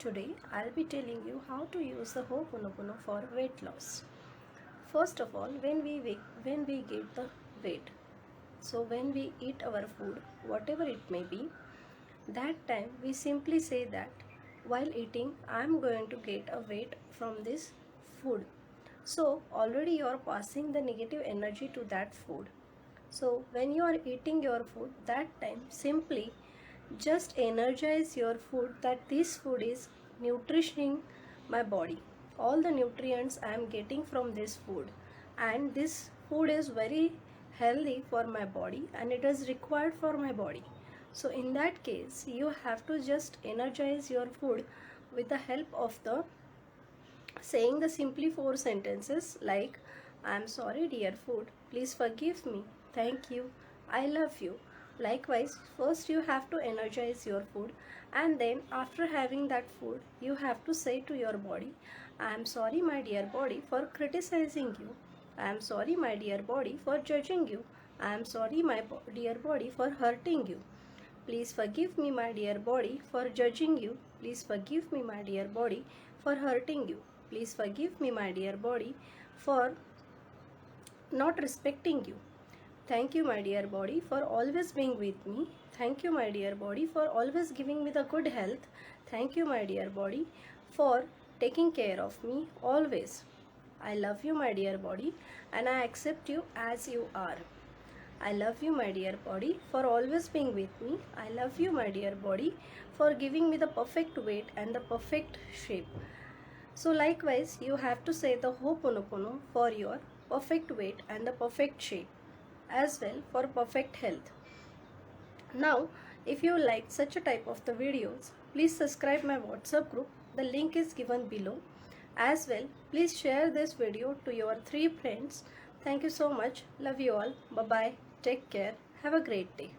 Today I'll be telling you how to use the Ho'oponopono for weight loss. First of all, when we get the weight, so when we eat our food, whatever it may be, that time we simply say that while eating I'm going to get a weight from this food. So already you are passing the negative energy to that food. So when you are eating your food, that time simply just energize your food that this food is nutrishing my body. All the nutrients I am getting from this food, and this food is very healthy for my body and it is required for my body. So in that case, you have to just energize your food with the help of the saying the simply four sentences like I am sorry dear food, please forgive me, thank you, I love you. Likewise, first you have to energize your food, and then after having that food you have to say to your body, I am sorry my dear body for criticizing you, I am sorry my dear body for judging you, I am sorry my dear body for hurting you. Please forgive me, my dear body, for judging you. Please forgive me, my dear body, for hurting you. Please forgive me, my dear body, for not respecting you. Thank you, my dear body, for always being with me. Thank you, my dear body, for always giving me the good health. Thank you, my dear body, for taking care of me always. I love you, my dear body, and I accept you as you are. I love you, my dear body, for always being with me. I love you, my dear body, for giving me the perfect weight and the perfect shape. So likewise, you have to say the Ho'oponopono for your perfect weight and the perfect shape, as well for perfect health. Now, if you liked such a type of the videos, please subscribe my WhatsApp group. The link is given below. As well, please share this video to your 3 friends. Thank you so much. Love you all. Bye bye. Take care. Have a great day.